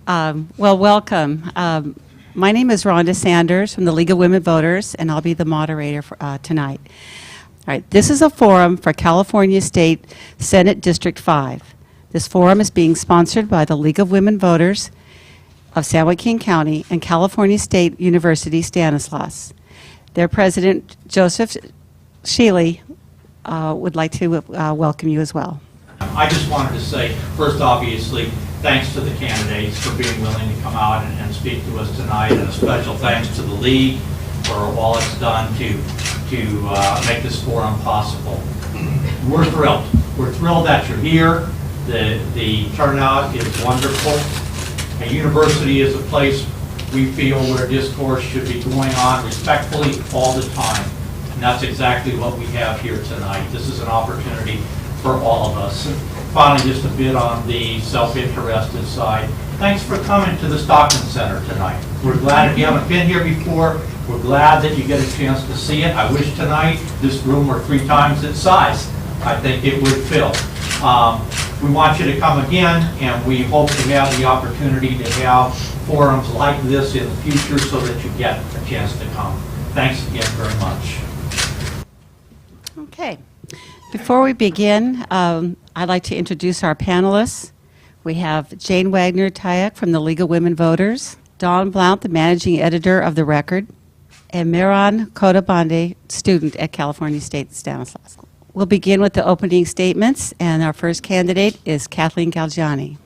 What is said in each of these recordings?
Well, welcome. My name is Rhonda Sanders from the League of Women Voters, and I'll be the moderator for, tonight. All right, this is a forum for California State Senate District 5. This forum is being sponsored by the League of Women Voters of San Joaquin County and California State University Stanislaus. Their president, Joseph Shealy, would like to welcome you as well. I just wanted to say, first, obviously, thanks to the candidates for being willing to come out and speak to us tonight, and a special thanks to the League for all it's done to make this forum possible. We're thrilled. We're thrilled that you're here. The turnout is wonderful. A university is a place we feel where discourse should be going on respectfully all the time, and that's exactly what we have here tonight. This is an opportunity for all of us. Finally, just a bit on the self-interested side. Thanks for coming to the Stockton Center tonight. We're glad if you haven't been here before, we're glad that you get a chance to see it. I wish tonight this room were 3 times its size. I think it would fill. We want you to come again, and we hope to have the opportunity to have forums like this in the future so that you get a chance to come. Thanks again very much. Okay. Before we begin, I'd like to introduce our panelists. We have Jane Wagner-Tyack from the League of Women Voters, Dawn Blount, the managing editor of The Record, and Miran Kodabande, student at California State Stanislaus. We'll begin with the opening statements, and our first candidate is Kathleen Galgiani.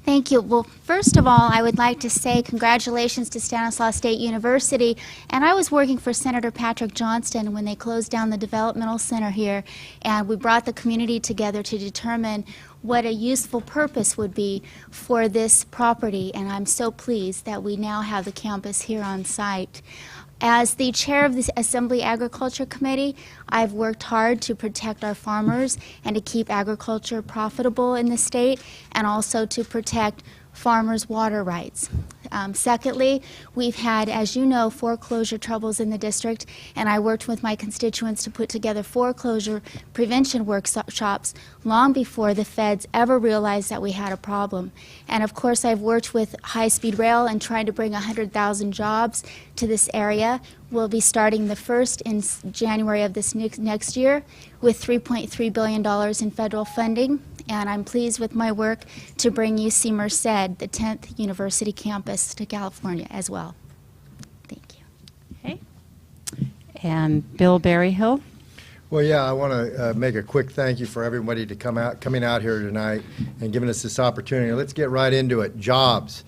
Thank you. Well, first of all, I would like to say congratulations to Stanislaus State University. And I was working for Senator Patrick Johnston when they closed down the developmental center here, and we brought the community together to determine what a useful purpose would be for this property. And I'm so pleased that we now have the campus here on site. As the chair of the Assembly Agriculture Committee, I've worked hard to protect our farmers and to keep agriculture profitable in the state, and also to protect farmers' water rights. Secondly, we've had, as you know, foreclosure troubles in the district, and I worked with my constituents to put together foreclosure prevention workshops long before the feds ever realized that we had a problem. And of course, I've worked with high-speed rail and trying to bring 100,000 jobs to this area. We'll be starting the first in January of this next year with $3.3 billion in federal funding. And I'm pleased with my work to bring UC Merced, the 10th university campus, to California as well. Thank you. Okay. And Bill Berryhill. Well, yeah, I want to make a quick thank you for everybody to coming out here tonight and giving us this opportunity. Let's get right into it. Jobs.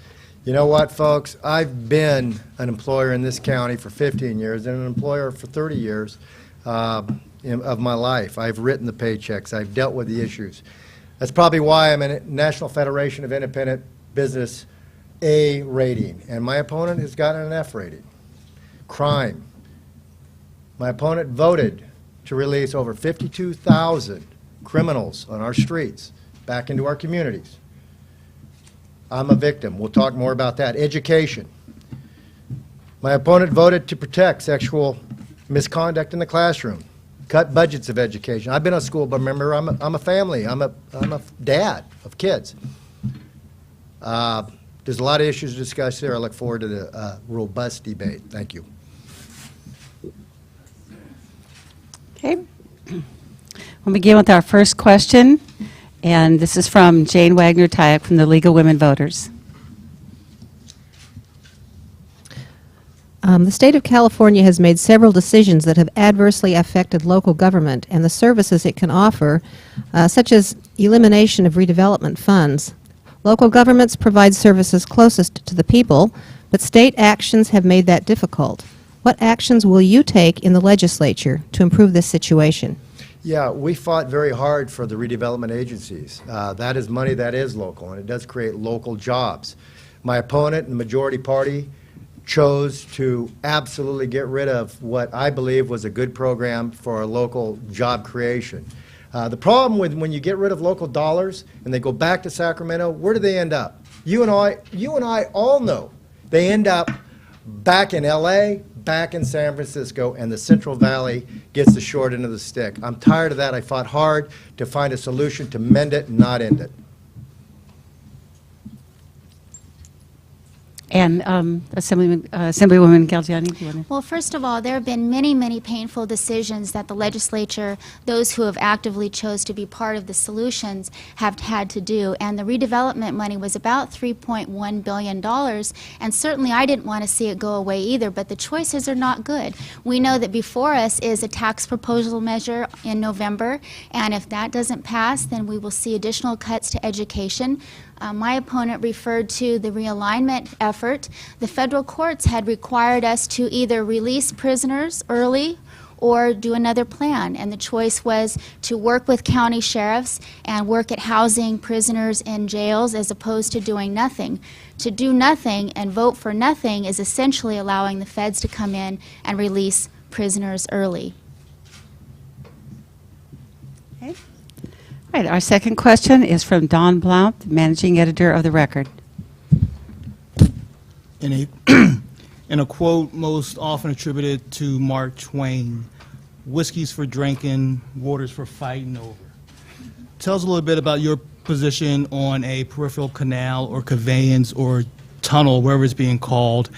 You know what, folks? I've been an employer in this county for 15 years and an employer for 30 years of my life. I've written the paychecks. I've dealt with the issues. That's probably why I'm in a National Federation of Independent Business A rating, and my opponent has gotten an F rating. Crime. My opponent voted to release over 52,000 criminals on our streets back into our communities. I'm a victim. We'll talk more about that. Education. My opponent voted to protect sexual misconduct in the classroom. Cut budgets of education. I've been a school board member. I'm a family. I'm a dad of kids. There's a lot of issues to discuss there. I look forward to the robust debate. Thank you. Okay. We'll begin with our first question, and this is from Jane Wagner-Tyack from the League of Women Voters. The state of California has made several decisions that have adversely affected local government and the services it can offer, such as elimination of redevelopment funds. Local governments provide services closest to the people, but state actions have made that difficult. What actions will you take in the legislature to improve this situation? Yeah, we fought very hard for the redevelopment agencies. That is money that is local, and it does create local jobs. My opponent, the majority party, chose to absolutely get rid of what I believe was a good program for local job creation. The problem with when you get rid of local dollars and they go back to Sacramento, where do they end up? You and I all know they end up back in LA, back in San Francisco, and the Central Valley gets the short end of the stick. I'm tired of that. I fought hard to find a solution to mend it, not end it. And Assemblywoman Galgiani, do you want to? Well, first of all, there have been many, many painful decisions that the legislature, those who have actively chose to be part of the solutions, have had to do. And the redevelopment money was about $3.1 billion. And certainly I didn't want to see it go away either, but the choices are not good. We know that before us is a tax proposal measure in November, and if that doesn't pass, then we will see additional cuts to education. My opponent referred to the realignment effort. The federal courts had required us to either release prisoners early or do another plan, and the choice was to work with county sheriffs and work at housing prisoners in jails as opposed to doing nothing. To do nothing and vote for nothing is essentially allowing the feds to come in and release prisoners early. Okay. All right, our second question is from Don Blount, managing editor of the Record. In a quote most often attributed to Mark Twain, "Whiskey's for drinking, water's for fighting over." Tell us a little bit about your position on a peripheral canal or conveyance or tunnel, wherever it's being called,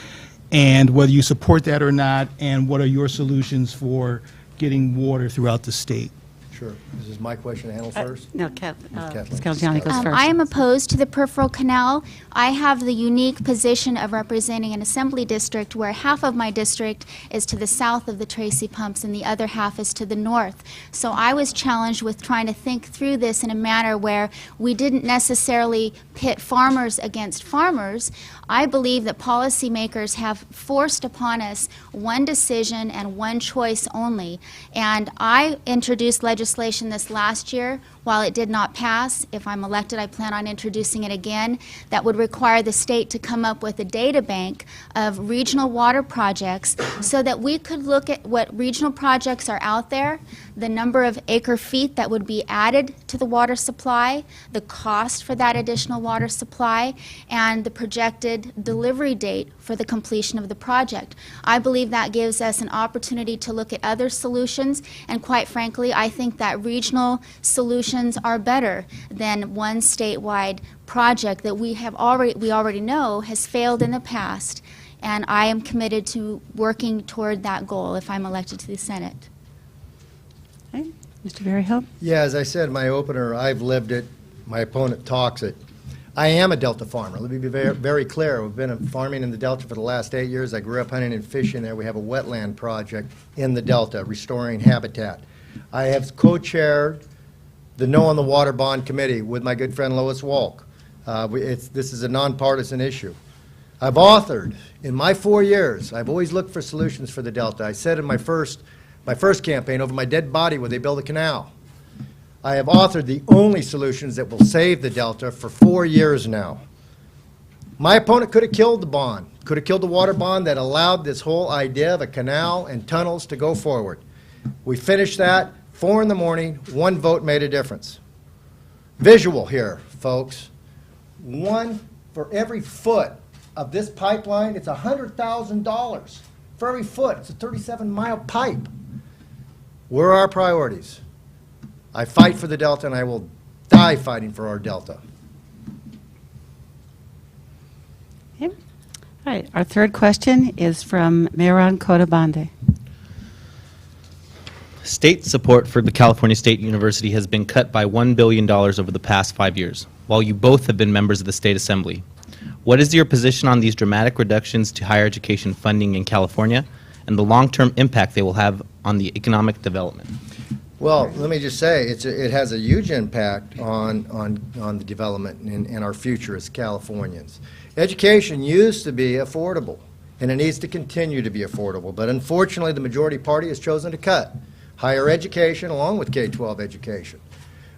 and whether you support that or not, and what are your solutions for getting water throughout the state. Sure. This is my question to handle first. No, Kathleen. Ms. Galgiani goes first. I am opposed to the peripheral canal. I have the unique position of representing an assembly district where half of my district is to the south of the Tracy pumps and the other half is to the north. So I was challenged with trying to think through this in a manner where we didn't necessarily pit farmers against farmers. I believe that policymakers have forced upon us one decision and one choice only. And I introduced legislation this last year. While it did not pass, if I'm elected, I plan on introducing it again, that would require the state to come up with a data bank of regional water projects so that we could look at what regional projects are out there, the number of acre feet that would be added to the water supply, the cost for that additional water supply, and the projected delivery date for the completion of the project. I believe that gives us an opportunity to look at other solutions, and quite frankly, I think that regional solutions are better than one statewide project that we already know has failed in the past, and I am committed to working toward that goal if I'm elected to the Senate. Okay. Mr. Berryhill? Yeah, as I said in my opener, I've lived it. My opponent talks it. I am a Delta farmer. Let me be very, very clear. We've been farming in the Delta for the last 8 years. I grew up hunting and fishing there. We have a wetland project in the Delta, restoring habitat. I have co-chaired the No on the Water Bond Committee with my good friend Lois Walk. This is a nonpartisan issue. I've authored, in my 4 years, I've always looked for solutions for the Delta. I said in my first campaign, over my dead body, would they build a canal? I have authored the only solutions that will save the Delta for 4 years now. My opponent could have killed the bond, could have killed the water bond that allowed this whole idea of a canal and tunnels to go forward. We finished that, 4 in the morning, 1 vote made a difference. Visual here, folks. For every foot of this pipeline, it's $100,000. For every foot, it's a 37-mile pipe. Where are our priorities? I fight for the Delta, and I will die fighting for our Delta. Okay. All right, our third question is from Mehran Kodabande. State support for the California State University has been cut by $1 billion over the past 5 years, while you both have been members of the State Assembly. What is your position on these dramatic reductions to higher education funding in California and the long-term impact they will have on the economic development? Well, let me just say, it has a huge impact on the development and our future as Californians. Education used to be affordable, and it needs to continue to be affordable, but unfortunately the majority party has chosen to cut higher education along with K-12 education.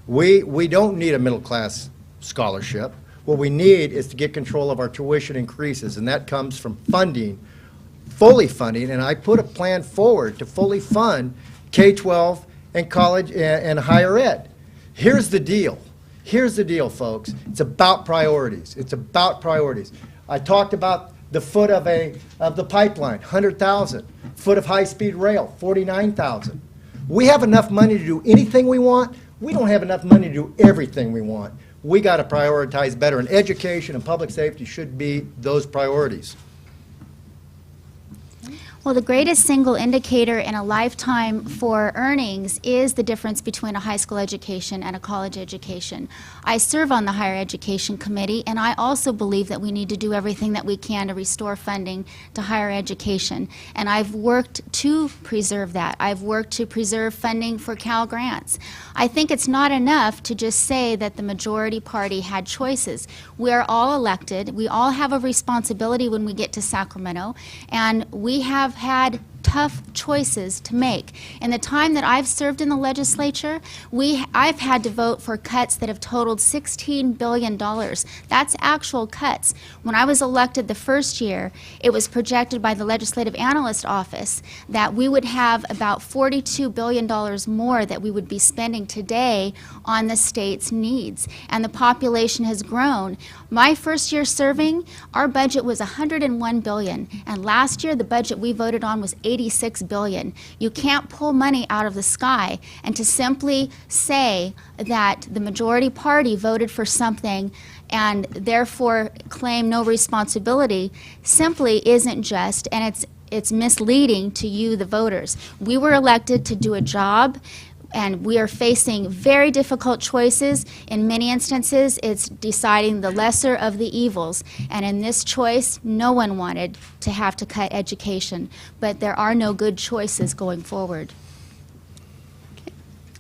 We don't need a middle-class scholarship. What we need is to get control of our tuition increases, and that comes from fully funding, and I put a plan forward to fully fund K-12 and college and higher ed. Here's the deal. Here's the deal, folks. It's about priorities. It's about priorities. I talked about the foot of the pipeline, 100,000. foot of high-speed rail, $49,000. We have enough money to do anything we want. We don't have enough money to do everything we want. We got to prioritize better, and education and public safety should be those priorities. Well, the greatest single indicator in a lifetime for earnings is the difference between a high school education and a college education. I serve on the Higher Education Committee, and I also believe that we need to do everything that we can to restore funding to higher education. And I've worked to preserve that. I've worked to preserve funding for Cal grants. I think it's not enough to just say that the majority party had choices. We're all elected. We all have a responsibility when we get to Sacramento, and we have had tough choices to make. In the time that I've served in the legislature, I've had to vote for cuts that have totaled $16 billion. That's actual cuts. When I was elected the first year, it was projected by the Legislative Analyst Office that we would have about $42 billion more that we would be spending today on the state's needs. And the population has grown. My first year serving, our budget was $101 billion. And last year, the budget we voted on was $86 billion. You can't pull money out of the sky, and to simply say that the majority party voted for something and therefore claim no responsibility simply isn't just, and it's misleading to you, the voters. We were elected to do a job, and we are facing very difficult choices. In many instances, it's deciding the lesser of the evils. And in this choice, no one wanted to have to cut education. But there are no good choices going forward.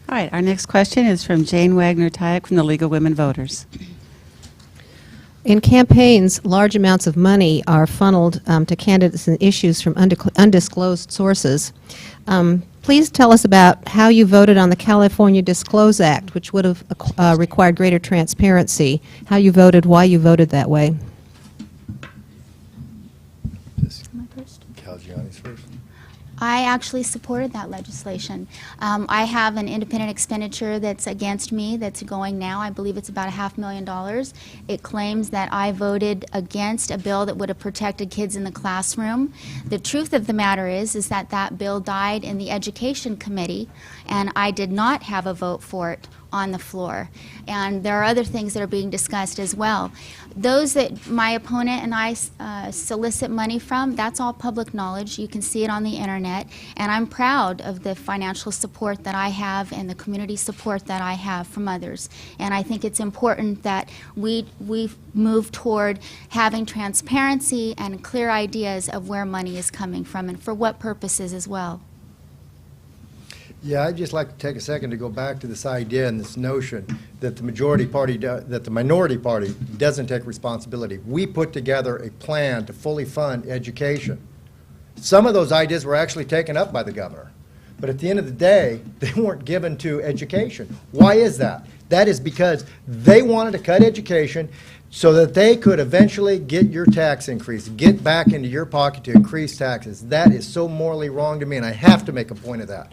All right, our next question is from Jane Wagner-Tyack from the League of Women Voters. In campaigns, large amounts of money are funneled to candidates and issues from undisclosed sources. Please tell us about how you voted on the California Disclose Act, which would have required greater transparency, how you voted, why you voted that way. Galgiani's first. I actually supported that legislation. I have an independent expenditure that's against me that's going now. I believe it's about $500,000. It claims that I voted against a bill that would have protected kids in the classroom. The truth of the matter is that that bill died in the Education Committee, and I did not have a vote for it on the floor. And there are other things that are being discussed as well. Those that my opponent and I solicit money from, that's all public knowledge. You can see it on the internet. And I'm proud of the financial support that I have and the community support that I have from others. And I think it's important that we move toward having transparency and clear ideas of where money is coming from and for what purposes as well. Yeah, I'd just like to take a second to go back to this idea and this notion that the majority party, that the minority party doesn't take responsibility. We put together a plan to fully fund education. Some of those ideas were actually taken up by the governor. But at the end of the day, they weren't given to education. Why is that? That is because they wanted to cut education so that they could eventually get your tax increase, get back into your pocket to increase taxes. That is so morally wrong to me, and I have to make a point of that.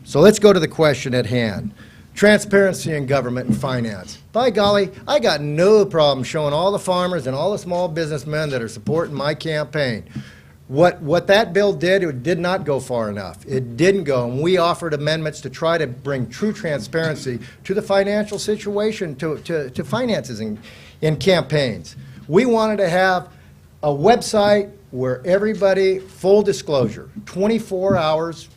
So let's go to the question at hand. Transparency in government and finance. By golly, I got no problem showing all the farmers and all the small businessmen that are supporting my campaign. What that bill did, it did not go far enough. It didn't go, and we offered amendments to try to bring true transparency to the financial situation, to finances in campaigns. We wanted to have a website where everybody, full disclosure, 24 hours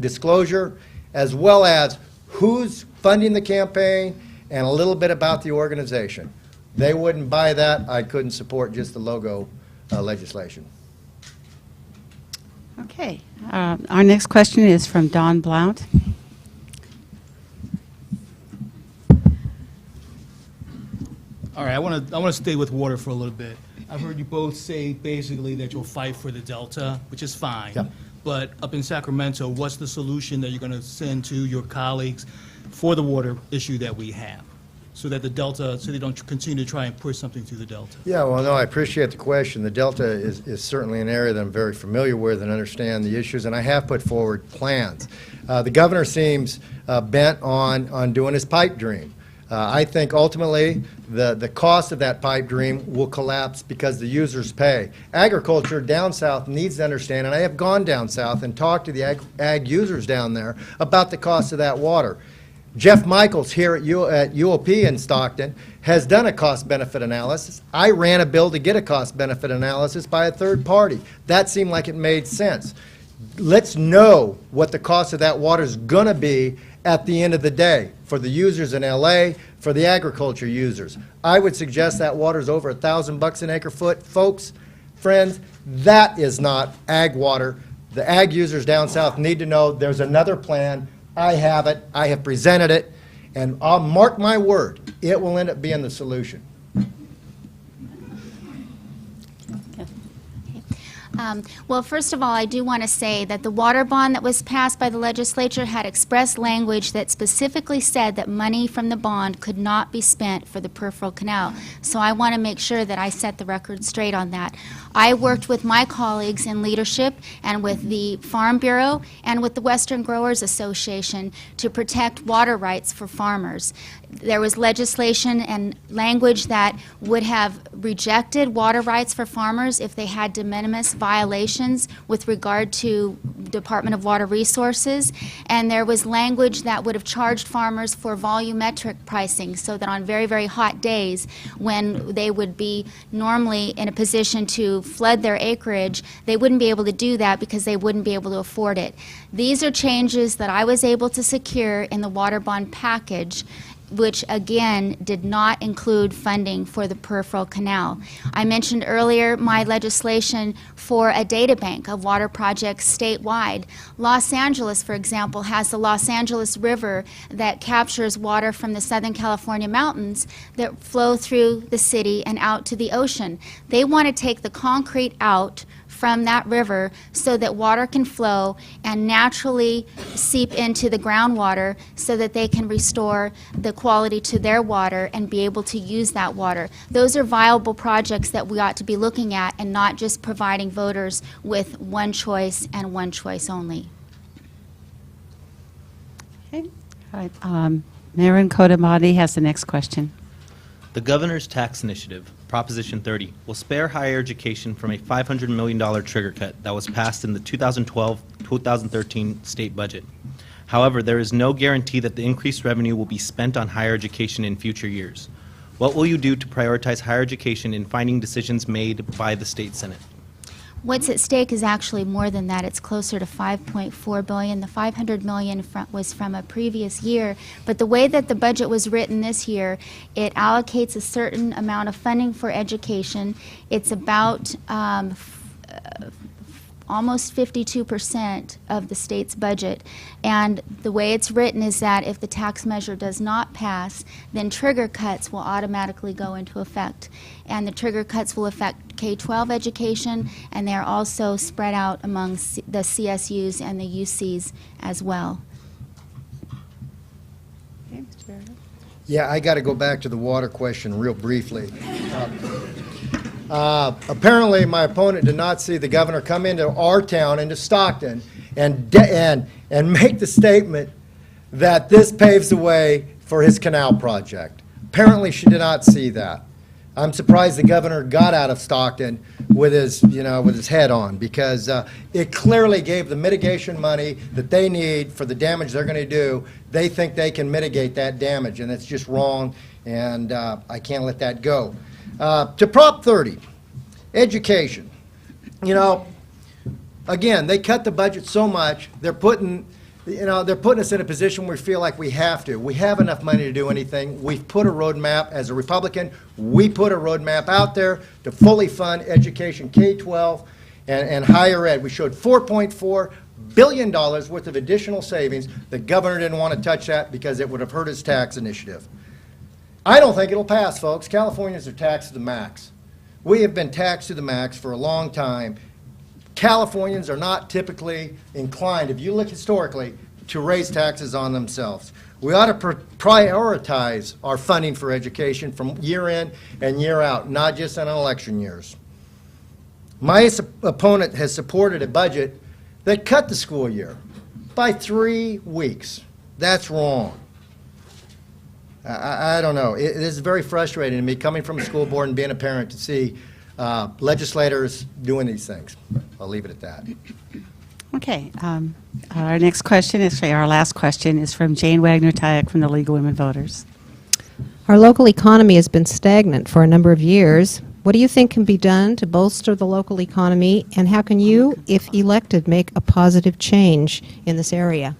disclosure, as well as who's funding the campaign and a little bit about the organization. They wouldn't buy that. I couldn't support just the logo legislation. Okay, our next question is from Don Blount. All right, I want to stay with water for a little bit. I've heard you both say basically that you'll fight for the Delta, which is fine. Yeah. But up in Sacramento, what's the solution that you're going to send to your colleagues for the water issue that we have, so that the Delta, so they don't continue to try and push something through the Delta? Yeah, well, no, I appreciate the question. The Delta is certainly an area that I'm very familiar with and understand the issues, and I have put forward plans. The governor seems bent on doing his pipe dream. I think ultimately the cost of that pipe dream will collapse because the users pay. Agriculture down south needs to understand, and I have gone down south and talked to the ag users down there about the cost of that water. Jeff Michaels here at UOP in Stockton has done a cost-benefit analysis. I ran a bill to get a cost-benefit analysis by a third party. That seemed like it made sense. Let's know what the cost of that water is going to be at the end of the day for the users in LA, for the agriculture users. I would suggest that water is over $1,000 an acre foot. Folks, friends, that is not ag water. The ag users down south need to know there's another plan. I have it. I have presented it. And I'll mark my word, it will end up being the solution. Well, first of all, I do want to say that the water bond that was passed by the legislature had express language that specifically said that money from the bond could not be spent for the peripheral canal. So I want to make sure that I set the record straight on that. I worked with my colleagues in leadership and with the Farm Bureau and with the Western Growers Association to protect water rights for farmers. There was legislation and language that would have rejected water rights for farmers if they had de minimis violations with regard to Department of Water Resources, and there was language that would have charged farmers for volumetric pricing so that on very, very hot days when they would be normally in a position to flood their acreage, they wouldn't be able to do that because they wouldn't be able to afford it. These are changes that I was able to secure in the water bond package, which again did not include funding for the peripheral canal. I mentioned earlier my legislation for a data bank of water projects statewide. Los Angeles, for example, has the Los Angeles River that captures water from the Southern California mountains that flow through the city and out to the ocean. They want to take the concrete out from that river so that water can flow and naturally seep into the groundwater so that they can restore the quality to their water and be able to use that water. Those are viable projects that we ought to be looking at and not just providing voters with one choice and one choice only. Okay. All right. Mayor Kodamati has the next question. The Governor's Tax Initiative, Proposition 30, will spare higher education from a $500 million trigger cut that was passed in the 2012-2013 state budget. However, there is no guarantee that the increased revenue will be spent on higher education in future years. What will you do to prioritize higher education in finding decisions made by the State Senate? What's at stake is actually more than that. It's closer to $5.4 billion. The $500 million was from a previous year, but the way that the budget was written this year, it allocates a certain amount of funding for education. It's about almost 52% of the state's budget. And the way it's written is that if the tax measure does not pass, then trigger cuts will automatically go into effect. And the trigger cuts will affect K-12 education, and they're also spread out among the CSUs and the UCs as well. Okay, Mr. Berryhill. Yeah, I got to go back to the water question real briefly. Apparently, my opponent did not see the governor come into our town, into Stockton, and make the statement that this paves the way for his canal project. Apparently, she did not see that. I'm surprised the governor got out of Stockton with his, with his head on, because it clearly gave the mitigation money that they need for the damage they're going to do. They think they can mitigate that damage, and it's just wrong, and I can't let that go. To Prop 30, education. Again, they cut the budget so much, they're putting us in a position where we feel like we have to. We have enough money to do anything. We've put a roadmap. As a Republican, we put a roadmap out there to fully fund education, K-12 and higher ed. We showed $4.4 billion worth of additional savings. The governor didn't want to touch that because it would have hurt his tax initiative. I don't think it'll pass, folks. Californians are taxed to the max. We have been taxed to the max for a long time. Californians are not typically inclined, if you look historically, to raise taxes on themselves. We ought to prioritize our funding for education from year in and year out, not just in election years. My opponent has supported a budget that cut the school year by 3 weeks. That's wrong. I don't know. It is very frustrating to me, coming from a school board and being a parent, to see legislators doing these things. I'll leave it at that. Okay. Our next question is, our last question is from Jane Wagner-Tyack from the League of Women Voters. Our local economy has been stagnant for a number of years. What do you think can be done to bolster the local economy, and how can you, if elected, make a positive change in this area?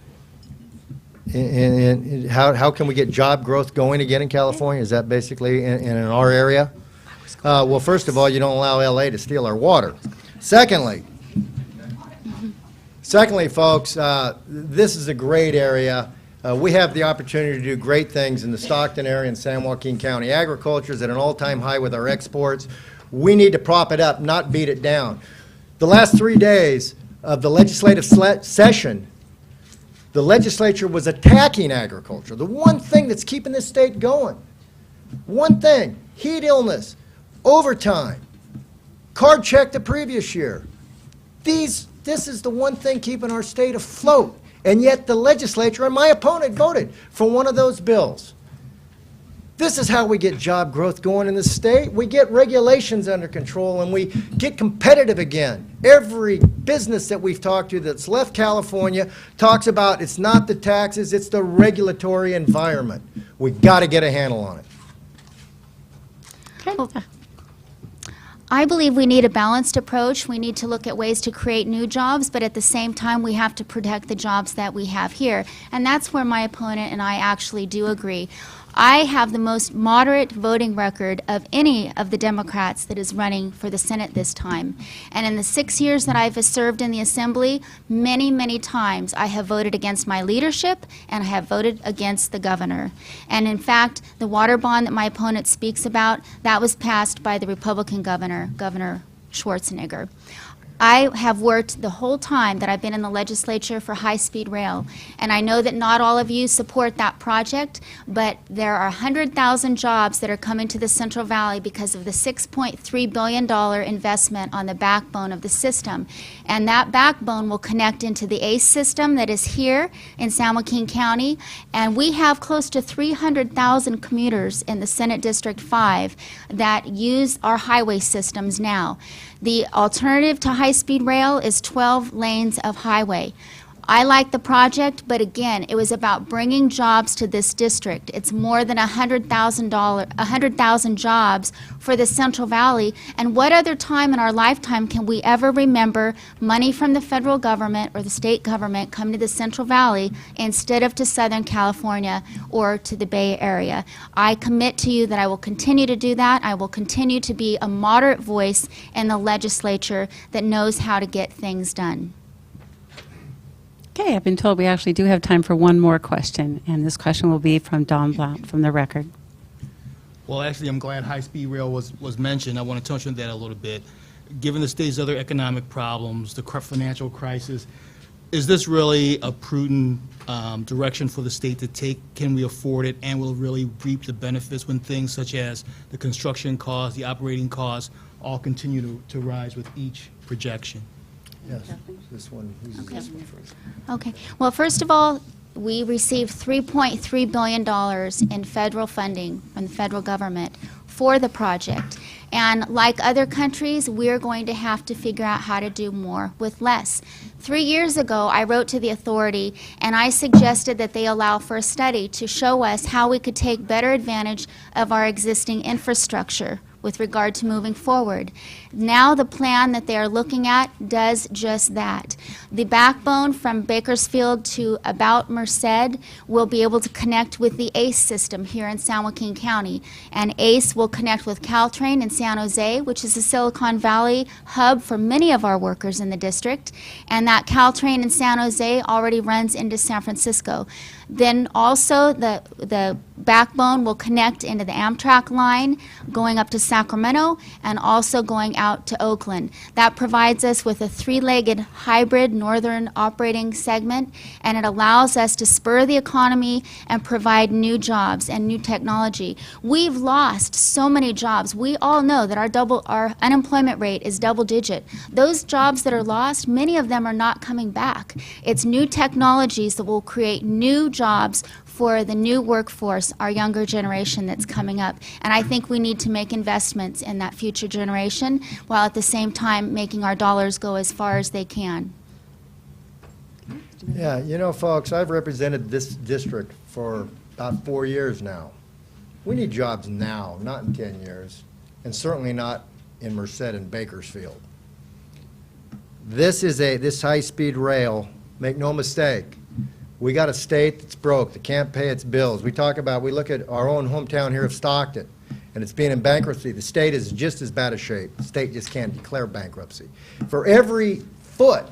And how can we get job growth going again in California? Is that basically in our area? Well, first of all, you don't allow LA to steal our water. Secondly, folks, this is a great area. We have the opportunity to do great things in the Stockton area and San Joaquin County. Agriculture is at an all-time high with our exports. We need to prop it up, not beat it down. The last 3 days of the legislative session, the legislature was attacking agriculture. The one thing that's keeping this state going. One thing, heat illness, overtime, card check the previous year. This is the one thing keeping our state afloat. And yet the legislature and my opponent voted for one of those bills. This is how we get job growth going in the state. We get regulations under control and we get competitive again. Every business that we've talked to that's left California talks about it's not the taxes, it's the regulatory environment. We've got to get a handle on it. Okay. I believe we need a balanced approach. We need to look at ways to create new jobs, but at the same time, we have to protect the jobs that we have here. And that's where my opponent and I actually do agree. I have the most moderate voting record of any of the Democrats that is running for the Senate this time. And in the 6 years that I've served in the Assembly, many, many times I have voted against my leadership and I have voted against the governor. And in fact, the water bond that my opponent speaks about, that was passed by the Republican governor, Governor Schwarzenegger. I have worked the whole time that I've been in the legislature for high-speed rail, and I know that not all of you support that project, but there are 100,000 jobs that are coming to the Central Valley because of the $6.3 billion investment on the backbone of the system. And that backbone will connect into the ACE system that is here in San Joaquin County, and we have close to 300,000 commuters in the Senate District 5 that use our highway systems now. The alternative to high-speed rail is 12 lanes of highway. I like the project, but again, it was about bringing jobs to this district. It's more than 100,000 jobs for the Central Valley. And what other time in our lifetime can we ever remember money from the federal government or the state government come to the Central Valley instead of to Southern California or to the Bay Area? I commit to you that I will continue to do that. I will continue to be a moderate voice in the legislature that knows how to get things done. Okay, I've been told we actually do have time for one more question, and this question will be from Don Blount from the Record. Well, actually, I'm glad high-speed rail was mentioned. I want to touch on that a little bit. Given the state's other economic problems, the financial crisis, is this really a prudent direction for the state to take? Can we afford it, and will it really reap the benefits when things such as the construction costs, the operating costs, all continue to rise with each projection? Yes, this one. Who's this one first? Okay. Well, first of all, we received $3.3 billion in federal funding from the federal government for the project. And like other countries, we're going to have to figure out how to do more with less. 3 years ago, I wrote to the authority and I suggested that they allow for a study to show us how we could take better advantage of our existing infrastructure with regard to moving forward. Now the plan that they are looking at does just that. The backbone from Bakersfield to about Merced will be able to connect with the ACE system here in San Joaquin County. And ACE will connect with Caltrain in San Jose, which is a Silicon Valley hub for many of our workers in the district. And that Caltrain in San Jose already runs into San Francisco. Then also the backbone will connect into the Amtrak line going up to Sacramento and also going out to Oakland. That provides us with a three-legged hybrid northern operating segment, and it allows us to spur the economy and provide new jobs and new technology. We've lost so many jobs. We all know that our unemployment rate is double-digit. Those jobs that are lost, many of them are not coming back. It's new technologies that will create new jobs for the new workforce, our younger generation that's coming up. And I think we need to make investments in that future generation while at the same time making our dollars go as far as they can. Yeah, you know, folks, I've represented this district for about 4 years now. We need jobs now, not in 10 years, and certainly not in Merced and Bakersfield. This high-speed rail, make no mistake, we got a state that's broke, that can't pay its bills. We look at our own hometown here of Stockton, and it's being in bankruptcy. The state is just as bad a shape. The state just can't declare bankruptcy. For every foot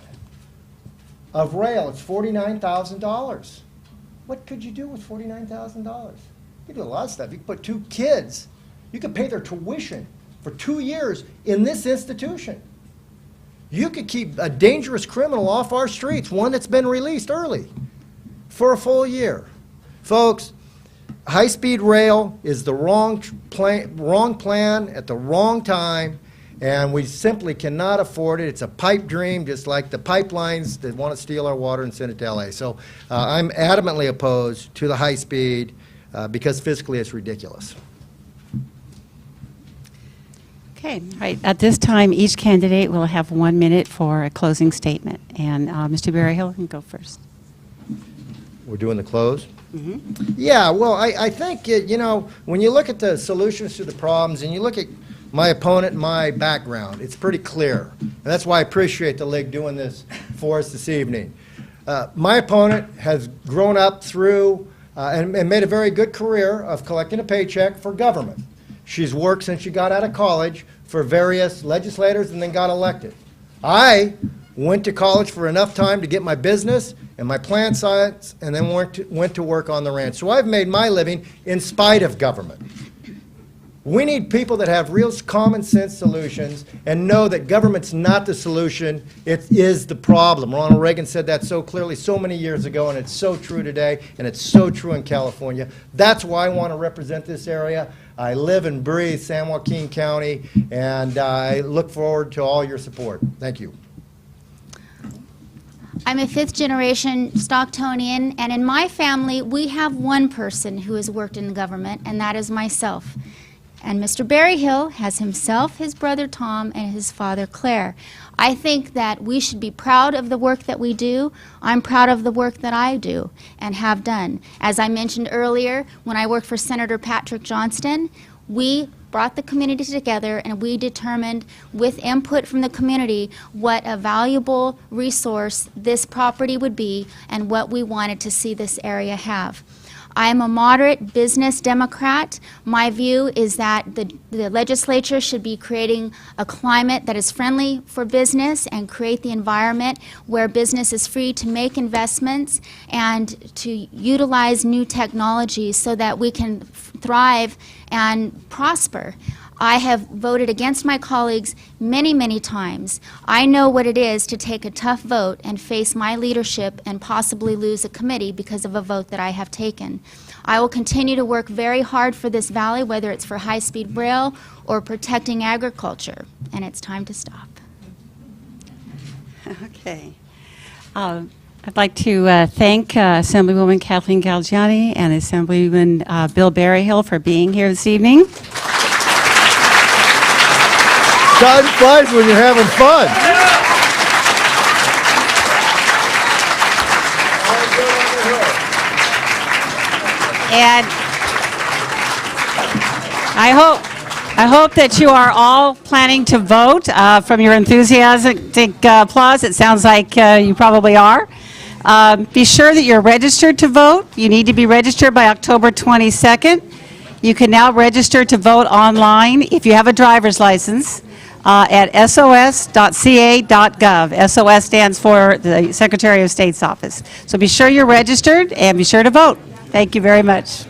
of rail, it's $49,000. What could you do with $49,000? You could do a lot of stuff. You could put 2 kids, you could pay their tuition for 2 years in this institution. You could keep a dangerous criminal off our streets, one that's been released early, for a full year. Folks, high-speed rail is the wrong plan at the wrong time, and we simply cannot afford it. It's a pipe dream, just like the pipelines that want to steal our water and send it to LA. So I'm adamantly opposed to the high speed because fiscally it's ridiculous. Okay, all right. At this time, each candidate will have 1 minute for a closing statement. And Mr. Berryhill can go first. We're doing the close? Yeah, well, I think, you know, when you look at the solutions to the problems and you look at my opponent and my background, it's pretty clear. And that's why I appreciate the league doing this for us this evening. My opponent has grown up through and made a very good career of collecting a paycheck for government. She's worked since she got out of college for various legislators and then got elected. I went to college for enough time to get my business and my plant science and then went to work on the ranch. So I've made my living in spite of government. We need people that have real common sense solutions and know that government's not the solution, it is the problem. Ronald Reagan said that so clearly so many years ago, and it's so true today, and it's so true in California. That's why I want to represent this area. I live and breathe San Joaquin County, and I look forward to all your support. Thank you. I'm a 5th-generation Stocktonian, and in my family, we have one person who has worked in the government, and that is myself. And Mr. Berryhill has himself, his brother Tom, and his father Claire. I think that we should be proud of the work that we do. I'm proud of the work that I do and have done. As I mentioned earlier, when I worked for Senator Patrick Johnston, we brought the community together and we determined with input from the community what a valuable resource this property would be and what we wanted to see this area have. I am a moderate business Democrat. My view is that the legislature should be creating a climate that is friendly for business and create the environment where business is free to make investments and to utilize new technologies so that we can thrive and prosper. I have voted against my colleagues many, many times. I know what it is to take a tough vote and face my leadership and possibly lose a committee because of a vote that I have taken. I will continue to work very hard for this valley, whether it's for high-speed rail or protecting agriculture, and it's time to stop. Okay. I'd like to thank Assemblywoman Kathleen Galgiani and Assemblyman Bill Berryhill for being here this evening. Time flies when you're having fun. And I hope that you are all planning to vote. From your enthusiastic applause, it sounds like you probably are. Be sure that you're registered to vote. You need to be registered by October 22nd. You can now register to vote online if you have a driver's license at sos.ca.gov. SOS stands for the Secretary of State's office. So be sure you're registered and be sure to vote. Thank you very much.